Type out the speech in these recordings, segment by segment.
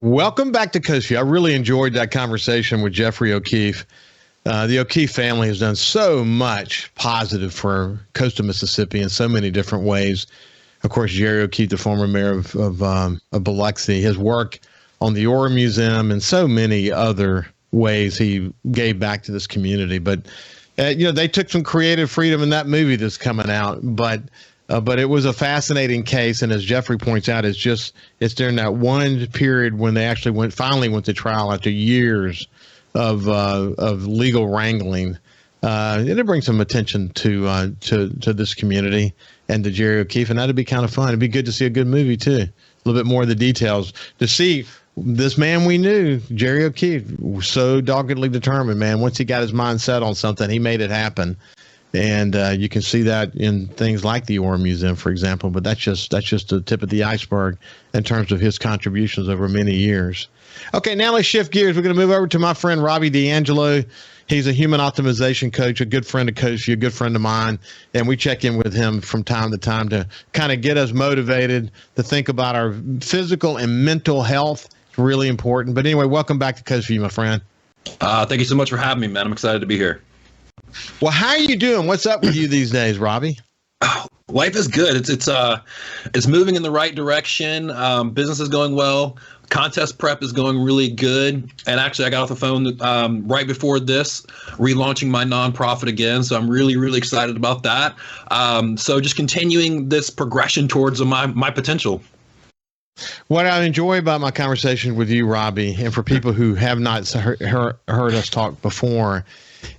Welcome back to Coast Vue. I really enjoyed that conversation with Jeffrey O'Keefe. The O'Keefe family has done so much positive for coastal Mississippi in so many different ways. Of course, Jerry O'Keefe, the former mayor of Biloxi, his work on the Ora Museum and so many other ways he gave back to this community. But, they took some creative freedom in that movie that's coming out. But it was a fascinating case, and as Jeffrey points out, it's during that one period when they actually finally went to trial after years of legal wrangling. It'll bring some attention to this community and to Jerry O'Keefe, and that'd be kind of fun. It'd be good to see a good movie too, a little bit more of the details to see. This man we knew, Jerry O'Keefe, was so doggedly determined, man. Once he got his mind set on something, he made it happen. And you can see that in things like the Ora Museum, for example. But that's just the tip of the iceberg in terms of his contributions over many years. Okay, now let's shift gears. We're going to move over to my friend Robby D'Angelo. He's a human optimization coach, a good friend of Coast Vue, a good friend of mine. And we check in with him from time to time to kind of get us motivated to think about our physical and mental health. It's really important. But anyway, welcome back to Coast Vue, my friend. Thank you so much for having me, man. I'm excited to be here. Well, how are you doing? What's up with you these days, Robby? Life is good. It's moving in the right direction. Business is going well. Contest prep is going really good. And actually, I got off the phone right before this, relaunching my nonprofit again. So I'm really, really excited about that. So just continuing this progression towards my potential. What I enjoy about my conversation with you, Robby, and for people who have not heard us talk before,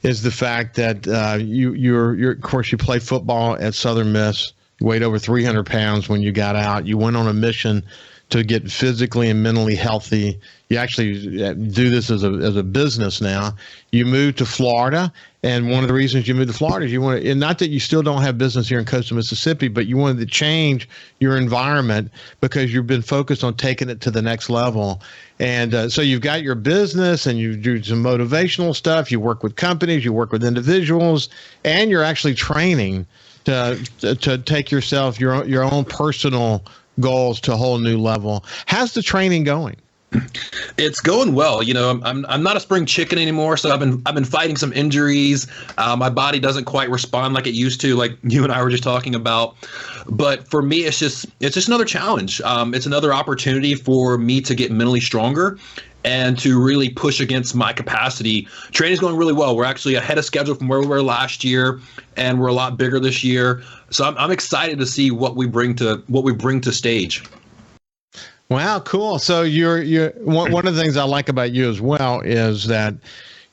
is the fact that you're of course you played football at Southern Miss. You weighed over 300 pounds when you got out. You went on a mission to get physically and mentally healthy. You actually do this as a business now. You moved to Florida, and one of the reasons you moved to Florida is you want to, and not that you still don't have business here in coastal Mississippi, but you wanted to change your environment because you've been focused on taking it to the next level. And so you've got your business, and you do some motivational stuff. You work with companies, you work with individuals, and you're actually training to take yourself your own personal goals to a whole new level. How's the training going? It's going well. I'm not a spring chicken anymore, so I've been fighting some injuries. My body doesn't quite respond like it used to, like you and I were just talking about. But for me, it's just another challenge. It's another opportunity for me to get mentally stronger and to really push against my capacity. Training's going really well. We're actually ahead of schedule from where we were last year, and we're a lot bigger this year. So I'm excited to see what we bring to stage. Wow, cool. So you're one of the things I like about you as well is that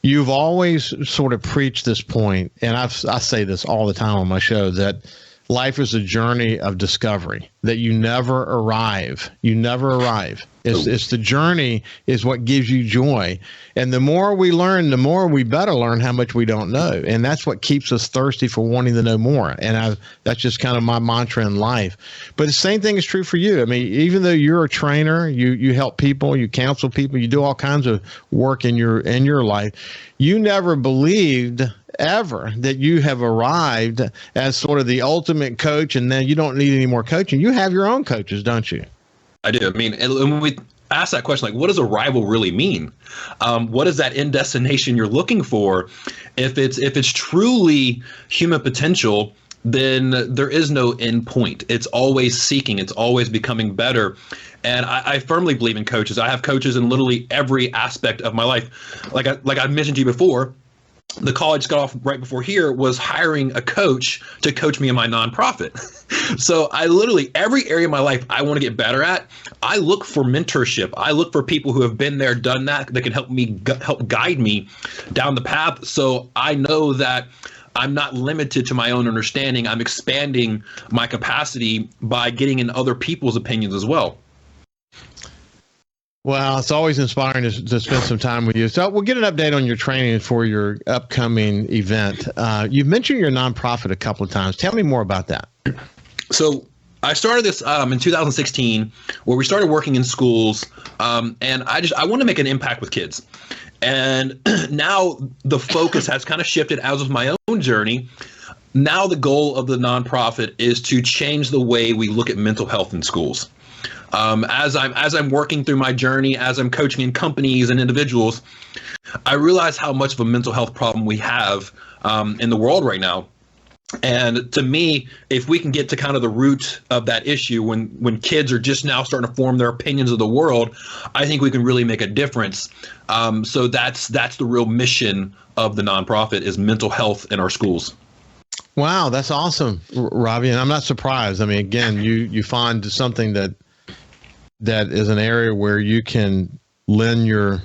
you've always sort of preached this point, and I say this all the time on my show, that life is a journey of discovery, that you never arrive. You never arrive. It's the journey is what gives you joy. And the more we learn, the more we better learn how much we don't know. And that's what keeps us thirsty for wanting to know more. And that's just kind of my mantra in life. But the same thing is true for you. I mean, even though you're a trainer, you help people, you counsel people, you do all kinds of work in your life, you never believed ever that you have arrived as sort of the ultimate coach, and then you don't need any more coaching. You have your own coaches, don't you? I do. I mean, and when we ask that question, like, what does arrival really mean? What is that end destination you're looking for? If it's truly human potential, then there is no end point. It's always seeking. It's always becoming better. And I firmly believe in coaches. I have coaches in literally every aspect of my life. Like I mentioned to you before, the college got off right before here was hiring a coach to coach me in my nonprofit. So I literally, every area of my life I want to get better at, I look for mentorship. I look for people who have been there, done that can help guide me down the path. So I know that I'm not limited to my own understanding. I'm expanding my capacity by getting in other people's opinions as well. Well, it's always inspiring to spend some time with you. So we'll get an update on your training for your upcoming event. You've mentioned your nonprofit a couple of times. Tell me more about that. So I started this in 2016, where we started working in schools, and I want to make an impact with kids. And now the focus has kind of shifted as of my own journey. Now the goal of the nonprofit is to change the way we look at mental health in schools. As I'm working through my journey, as I'm coaching in companies and individuals, I realize how much of a mental health problem we have in the world right now. And to me, if we can get to kind of the root of that issue when kids are just now starting to form their opinions of the world, I think we can really make a difference. So that's the real mission of the nonprofit, is mental health in our schools. Wow, that's awesome, Robby. And I'm not surprised. I mean, again, you find something that is an area where you can lend your,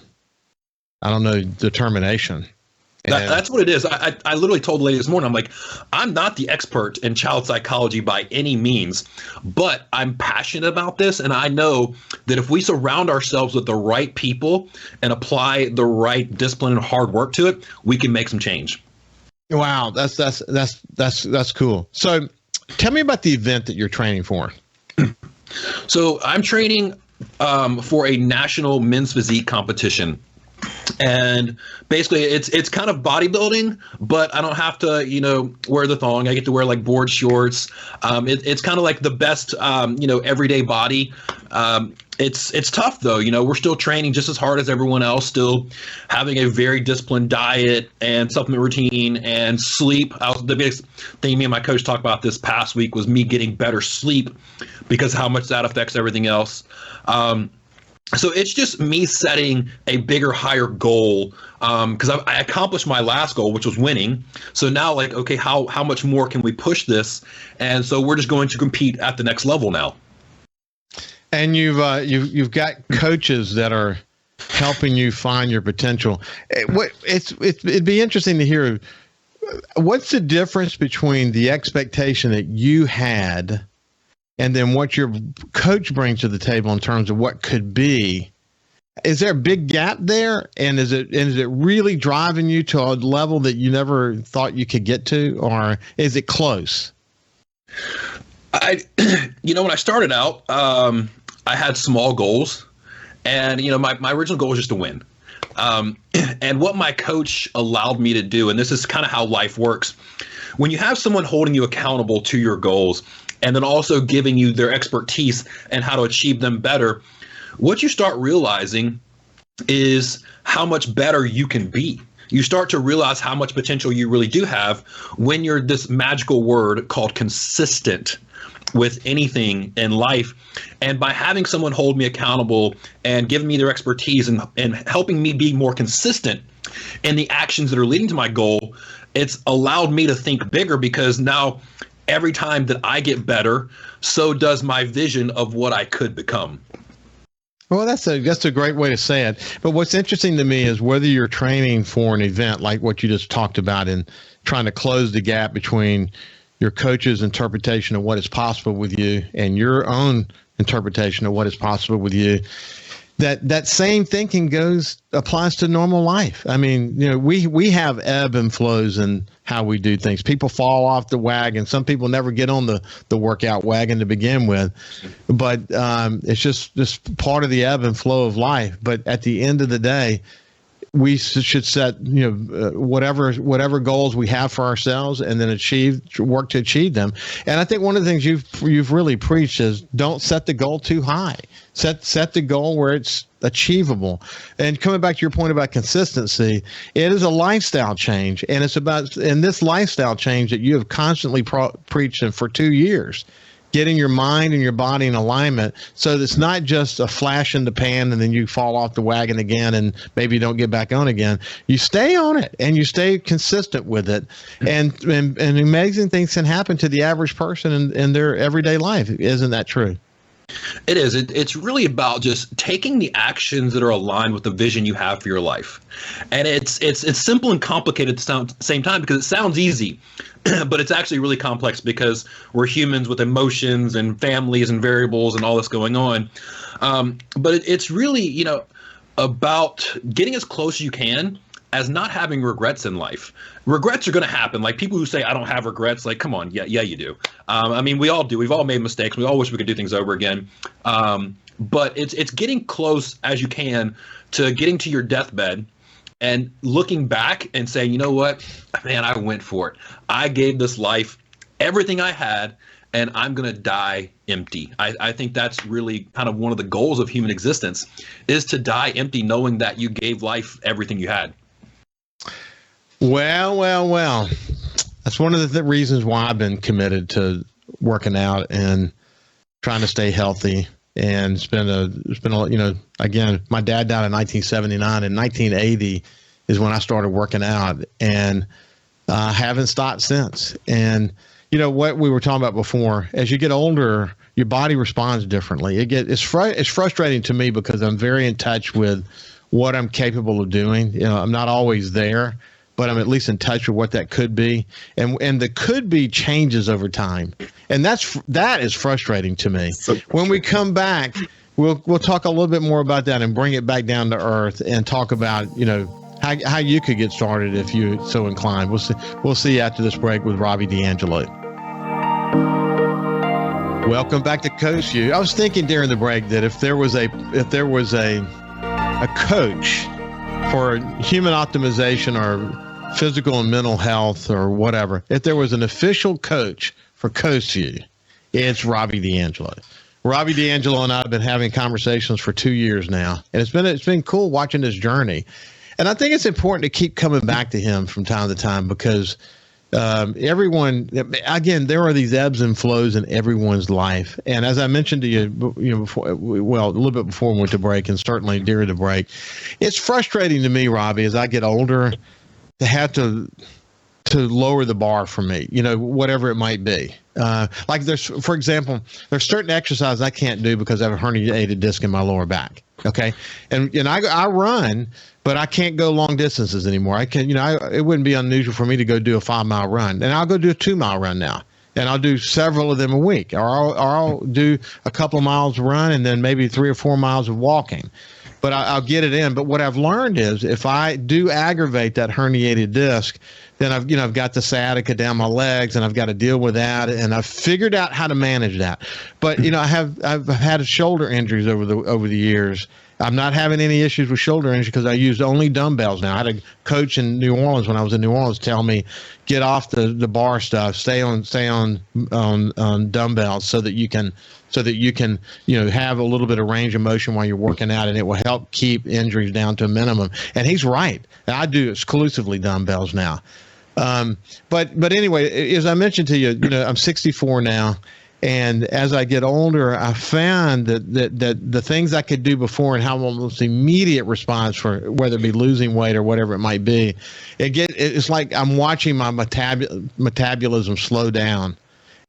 I don't know, determination. That's what it is. I literally told the lady this morning, I'm like, I'm not the expert in child psychology by any means, but I'm passionate about this. And I know that if we surround ourselves with the right people and apply the right discipline and hard work to it, we can make some change. Wow, that's cool. So tell me about the event that you're training for. So I'm training for a national men's physique competition. And basically it's kind of bodybuilding, but I don't have to, wear the thong. I get to wear like board shorts. It's kind of like the best, everyday body. It's tough though. We're still training just as hard as everyone else, still having a very disciplined diet and supplement routine and sleep. The biggest thing me and my coach talked about this past week was me getting better sleep, because how much that affects everything else. So it's just me setting a bigger, higher goal, because I accomplished my last goal, which was winning. So now, like, okay, how much more can we push this? And so we're just going to compete at the next level now. And you've got coaches that are helping you find your potential. It'd be interesting to hear, what's the difference between the expectation that you had and then what your coach brings to the table in terms of what could be? Is there a big gap there? And is it really driving you to a level that you never thought you could get to, or is it close? When I started out, I had small goals, and my original goal was just to win. And what my coach allowed me to do, and this is kind of how life works, when you have someone holding you accountable to your goals, and then also giving you their expertise and how to achieve them better, what you start realizing is how much better you can be. You start to realize how much potential you really do have when you're this magical word called consistent with anything in life. And by having someone hold me accountable and giving me their expertise and helping me be more consistent in the actions that are leading to my goal, it's allowed me to think bigger, because now every time that I get better, so does my vision of what I could become. Well, that's a great way to say it. But what's interesting to me is whether you're training for an event like what you just talked about and trying to close the gap between your coach's interpretation of what is possible with you and your own interpretation of what is possible with you, that same thinking applies to normal life. I mean, we have ebb and flows in how we do things. People fall off the wagon. Some people never get on the workout wagon to begin with, but it's just part of the ebb and flow of life. But at the end of the day, we should set whatever goals we have for ourselves, and then work to achieve them. And I think one of the things you've really preached is don't set the goal too high. Set the goal where it's achievable. And coming back to your point about consistency, it is a lifestyle change, and it's about in this lifestyle change that you have constantly preached for 2 years. Getting your mind and your body in alignment, so that it's not just a flash in the pan and then you fall off the wagon again and maybe you don't get back on again. You stay on it and you stay consistent with it, and amazing things can happen to the average person in their everyday life. Isn't that true? It is. It's really about just taking the actions that are aligned with the vision you have for your life. And it's simple and complicated at the same time, because it sounds easy, but it's actually really complex, because we're humans with emotions and families and variables and all this going on. But it's really, about getting as close as you can as not having regrets in life. Regrets are going to happen. Like people who say, I don't have regrets, like, come on. Yeah, you do. I mean, we all do. We've all made mistakes. We all wish we could do things over again. But it's getting close as you can to getting to your deathbed and looking back and saying, you know what, man, I went for it. I gave this life everything I had, and I'm going to die empty. I think that's really kind of one of the goals of human existence, is to die empty, knowing that you gave life everything you had. Well. That's one of the reasons why I've been committed to working out and trying to stay healthy. And it's been again, my dad died in 1979. In 1980 is when I started working out, and haven't stopped since. And what we were talking about before, as you get older, your body responds differently. It's frustrating to me because I'm very in touch with what I'm capable of doing. I'm not always there, but I'm at least in touch with what that could be. And the could be changes over time. And that is frustrating to me. When we come back, we'll talk a little bit more about that and bring it back down to earth and talk about, how you could get started if you're so inclined. We'll see you after this break with Robby D'Angelo. Welcome back to Coast Vue. I was thinking during the break that if there was a coach for human optimization or physical and mental health or whatever, if there was an official coach for Coast Vue, it's Robby D'Angelo. Robby D'Angelo and I have been having conversations for 2 years now, and it's been cool watching this journey. And I think it's important to keep coming back to him from time to time because everyone, again, there are these ebbs and flows in everyone's life. And as I mentioned to you, before, a little bit before we went to break, and certainly during the break, it's frustrating to me, Robby, as I get older, to have to lower the bar for me, whatever it might be. Like for example, there's certain exercises I can't do because I have a herniated disc in my lower back. Okay. And I run, but I can't go long distances anymore. I can, it wouldn't be unusual for me to go do a 5-mile run, and I'll go do a 2-mile run now. And I'll do several of them a week, or I'll do a couple of miles run and then maybe 3 or 4 miles of walking. But I'll get it in. But what I've learned is if I do aggravate that herniated disc, then I've got the sciatica down my legs, and I've got to deal with that. And I've figured out how to manage that. But I've had shoulder injuries over the years. I'm not having any issues with shoulder injuries because I use only dumbbells now. I had a coach in New Orleans when I was in New Orleans tell me, get off the bar stuff, stay on dumbbells so that you can have a little bit of range of motion while you're working out, and it will help keep injuries down to a minimum. And he's right. I do exclusively dumbbells now. But anyway, as I mentioned to you, I'm 64 now. And as I get older, I found that the things I could do before and how almost immediate response for whether it be losing weight or whatever it might be, it's like I'm watching my metabolism slow down,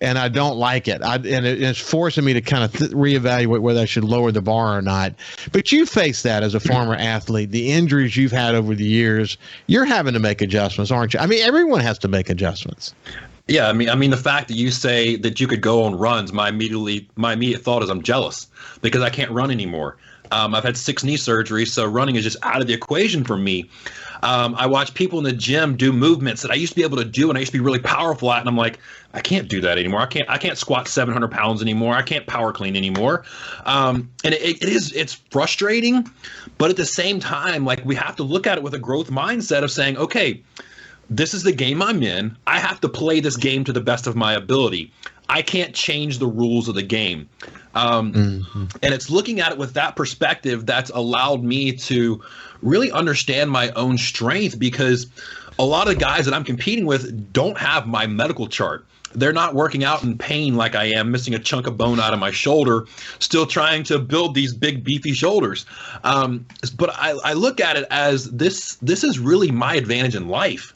and I don't like it. It's forcing me to kind of reevaluate whether I should lower the bar or not. But you face that as a former athlete, the injuries you've had over the years. You're having to make adjustments, aren't you? I mean, everyone has to make adjustments. Yeah, I mean, the fact that you say that you could go on runs, my immediate thought is I'm jealous because I can't run anymore. I've had 6 knee surgeries, so running is just out of the equation for me. I watch people in the gym do movements that I used to be able to do and I used to be really powerful at, and I'm like, I can't do that anymore. I can't squat 700 pounds anymore. I can't power clean anymore. And it's frustrating, but at the same time, like, we have to look at it with a growth mindset of saying, okay, this is the game I'm in. I have to play this game to the best of my ability. I can't change the rules of the game. And it's looking at it with that perspective that's allowed me to really understand my own strength, because a lot of guys that I'm competing with don't have my medical chart. They're not working out in pain like I am, missing a chunk of bone out of my shoulder, still trying to build these big, beefy shoulders. But I look at it as this is really my advantage in life,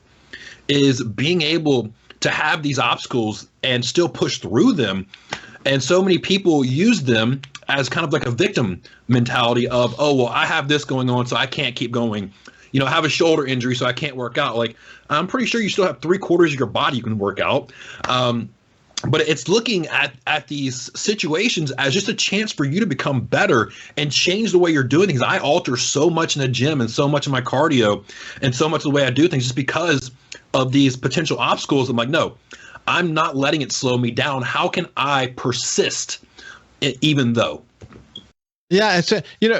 is being able to have these obstacles and still push through them. And so many people use them as kind of like a victim mentality of, oh, well, I have this going on, so I can't keep going. I have a shoulder injury, so I can't work out. Like, I'm pretty sure you still have 3/4 of your body you can work out. But it's looking at these situations as just a chance for you to become better and change the way you're doing things. I alter so much in the gym and so much in my cardio and so much of the way I do things just because of these potential obstacles. I'm like, no, I'm not letting it slow me down. How can I persist even though? Yeah, it's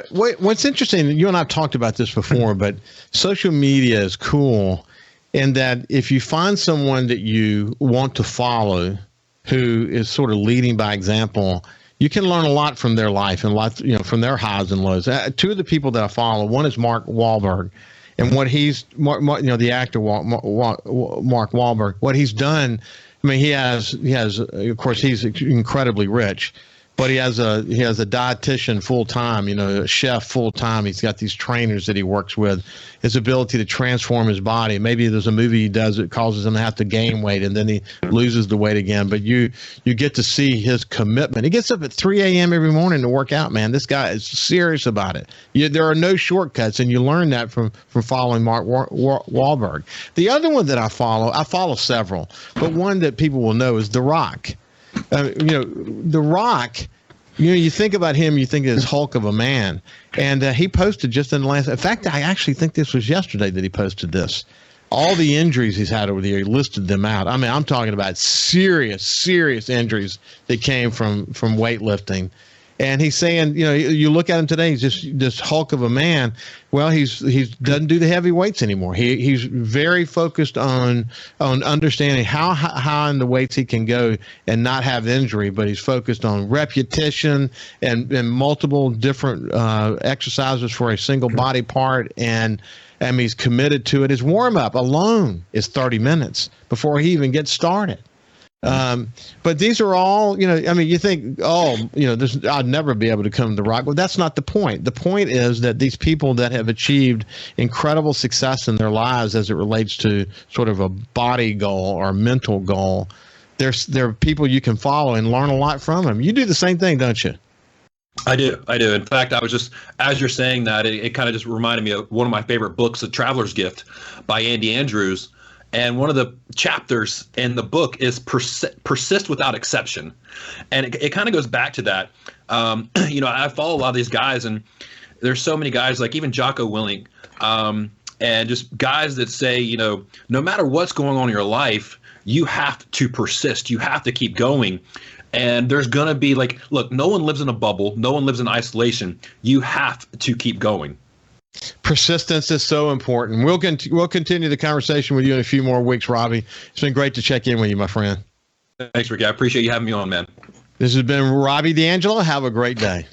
what's interesting, you and I've talked about this before, but social media is cool in that if you find someone that you want to follow, who is sort of leading by example, you can learn a lot from their life and lots, from their highs and lows. Two of the people that I follow, one is Mark Wahlberg, and what he's, the actor Mark Wahlberg, what he's done. I mean, he has, of course, he's incredibly rich, but he has a dietitian full time, a chef full time. He's got these trainers that he works with. His ability to transform his body. Maybe there's a movie he does that causes him to have to gain weight, and then he loses the weight again. But you get to see his commitment. He gets up at 3 a.m. every morning to work out. Man, this guy is serious about it. There are no shortcuts, and you learn that from following Mark Wahlberg. The other one that I follow several, but one that people will know is The Rock. The Rock, you think about him, you think of this Hulk of a man. And he posted just in fact, I actually think this was yesterday that he posted this. All the injuries he's had over the year, he listed them out. I mean, I'm talking about serious injuries that came from weightlifting. And he's saying, you look at him today, he's just this Hulk of a man. Well, he's doesn't do the heavy weights anymore. He's very focused on understanding how high in the weights he can go and not have injury, but he's focused on repetition and multiple different exercises for a single body part, and he's committed to it. His warm-up alone is 30 minutes before he even gets started. But these are all, you think, I'd never be able to come to The Rock. Well, that's not the point. The point is that these people that have achieved incredible success in their lives as it relates to sort of a body goal or mental goal, they're people you can follow and learn a lot from them. You do the same thing, don't you? I do. In fact, I was just, as you're saying that, it kind of just reminded me of one of my favorite books, The Traveler's Gift by Andy Andrews. And one of the chapters in the book is persist without exception. And it kind of goes back to that. I follow a lot of these guys, and there's so many guys, like even Jocko Willink, and just guys that say, no matter what's going on in your life, you have to persist. You have to keep going. And there's going to be look, no one lives in a bubble. No one lives in isolation. You have to keep going. Persistence is so important. We'll continue the conversation with you in a few more weeks, Robby. It's been great to check in with you, my friend. Thanks, Ricky. I appreciate you having me on, man. This has been Robby D'Angelo. Have a great day.